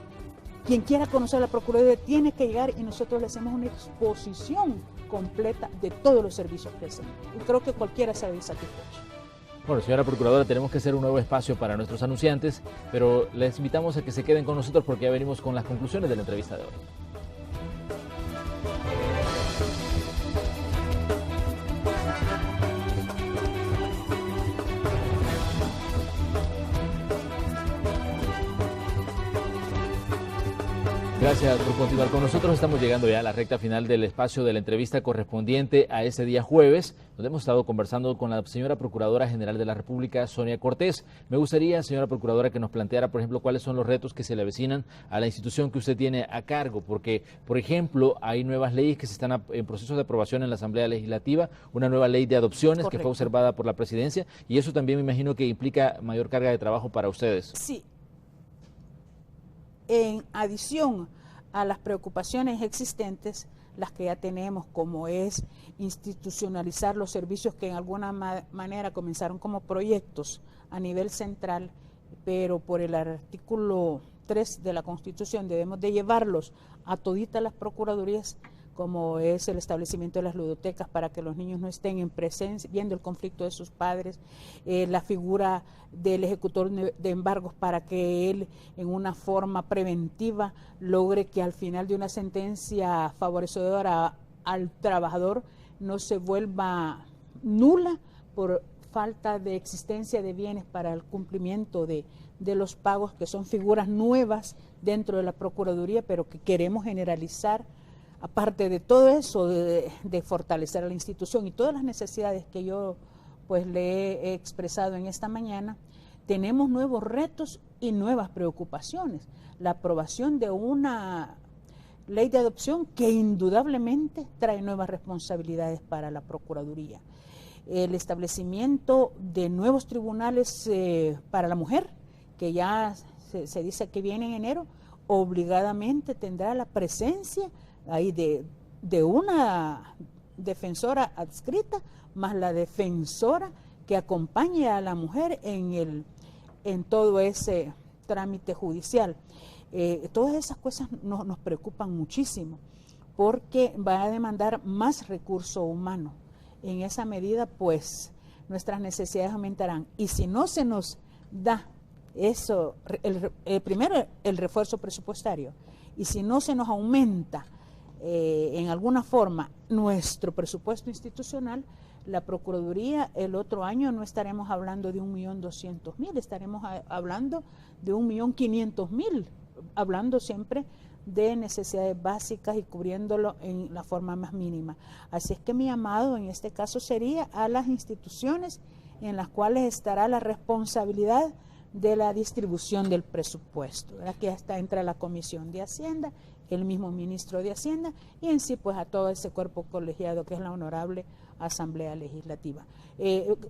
quiera conocer la Procuraduría tiene que llegar y nosotros le hacemos una exposición completa de todos los servicios que hacemos. Y creo que cualquiera se va a ir satisfecho. Bueno, señora Procuradora, tenemos que hacer un nuevo espacio para nuestros anunciantes, pero les invitamos a que se queden con nosotros porque ya venimos con las conclusiones de la entrevista de hoy. Gracias por continuar con nosotros. Estamos llegando ya a la recta final del espacio de la entrevista correspondiente a ese día jueves, donde hemos estado conversando con la señora Procuradora General de la República, Sonia Cortés. Me gustaría, señora Procuradora, que nos planteara, por ejemplo, cuáles son los retos que se le avecinan a la institución que usted tiene a cargo, porque, por ejemplo, hay nuevas leyes que se están en proceso de aprobación en la Asamblea Legislativa, una nueva ley de adopciones. Correcto. Que fue observada por la Presidencia, y eso también me imagino que implica mayor carga de trabajo para ustedes. Sí. En adición a las preocupaciones existentes, las que ya tenemos, como es institucionalizar los servicios que en alguna manera comenzaron como proyectos a nivel central, pero por el artículo 3 de la Constitución debemos de llevarlos a toditas las procuradurías, como es el establecimiento de las ludotecas para que los niños no estén en presencia, viendo el conflicto de sus padres, la figura del ejecutor de embargos para que él en una forma preventiva logre que al final de una sentencia favorecedora al trabajador no se vuelva nula por falta de existencia de bienes para el cumplimiento de los pagos, que son figuras nuevas dentro de la Procuraduría, pero que queremos generalizar. Aparte de todo eso, de fortalecer a la institución y todas las necesidades que yo pues le he expresado en esta mañana, tenemos nuevos retos y nuevas preocupaciones. La aprobación de una ley de adopción que indudablemente trae nuevas responsabilidades para la Procuraduría. El establecimiento de nuevos tribunales para la mujer, que ya se dice que viene en enero, obligadamente tendrá la presencia ahí de una defensora adscrita, más la defensora que acompañe a la mujer en todo ese trámite judicial. Todas esas cosas nos preocupan muchísimo, porque va a demandar más recurso humano. En esa medida, pues, nuestras necesidades aumentarán. Y si no se nos da eso, primero el refuerzo presupuestario, y si no se nos aumenta en alguna forma nuestro presupuesto institucional, la Procuraduría el otro año no estaremos hablando de 1.200.000, estaremos hablando de 1.500.000, hablando siempre de necesidades básicas y cubriéndolo en la forma más mínima. Así es que mi llamado en este caso sería a las instituciones en las cuales estará la responsabilidad de la distribución del presupuesto. Aquí está entra la Comisión de Hacienda, el mismo ministro de Hacienda y en sí pues a todo ese cuerpo colegiado que es la Honorable Asamblea Legislativa.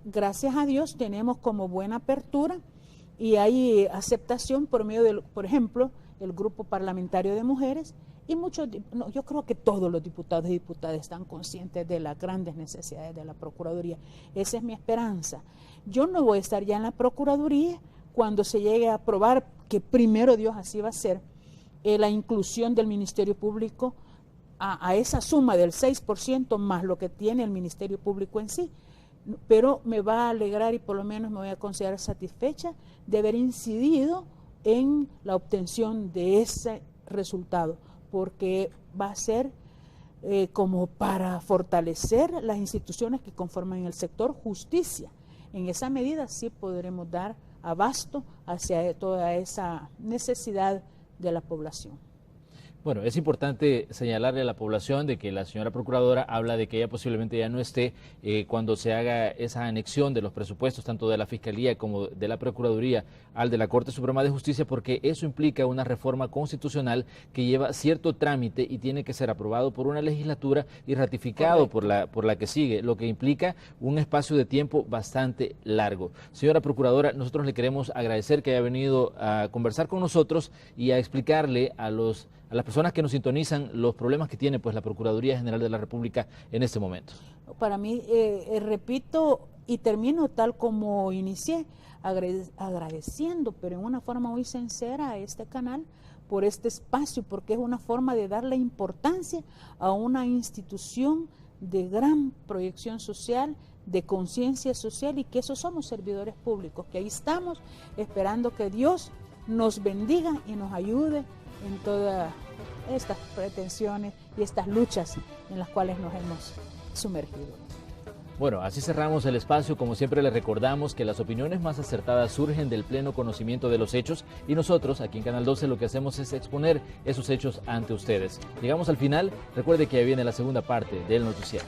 Gracias a Dios tenemos como buena apertura y hay aceptación por medio de, por ejemplo, el Grupo Parlamentario de Mujeres y yo creo que todos los diputados y diputadas están conscientes de las grandes necesidades de la Procuraduría. Esa es mi esperanza. Yo no voy a estar ya en la Procuraduría cuando se llegue a aprobar, que primero Dios así va a ser, la inclusión del Ministerio Público a esa suma del 6% más lo que tiene el Ministerio Público en sí, pero me va a alegrar y por lo menos me voy a considerar satisfecha de haber incidido en la obtención de ese resultado, porque va a ser como para fortalecer las instituciones que conforman el sector justicia. En esa medida sí podremos dar abasto hacia toda esa necesidad de la población. Bueno, es importante señalarle a la población de que la señora Procuradora habla de que ella posiblemente ya no esté cuando se haga esa anexión de los presupuestos tanto de la Fiscalía como de la Procuraduría al de la Corte Suprema de Justicia, porque eso implica una reforma constitucional que lleva cierto trámite y tiene que ser aprobado por una legislatura y ratificado por la que sigue, lo que implica un espacio de tiempo bastante largo. Señora Procuradora, nosotros le queremos agradecer que haya venido a conversar con nosotros y a explicarle a las personas que nos sintonizan los problemas que tiene pues la Procuraduría General de la República en este momento. Para mí, repito y termino tal como inicié, agradeciendo, pero en una forma muy sincera a este canal por este espacio, porque es una forma de darle importancia a una institución de gran proyección social, de conciencia social, y que eso somos servidores públicos, que ahí estamos esperando que Dios nos bendiga y nos ayude en todas estas pretensiones y estas luchas en las cuales nos hemos sumergido. Bueno, así cerramos el espacio. Como siempre les recordamos que las opiniones más acertadas surgen del pleno conocimiento de los hechos y nosotros aquí en Canal 12 lo que hacemos es exponer esos hechos ante ustedes. Llegamos al final, recuerde que ya viene la segunda parte del noticiero.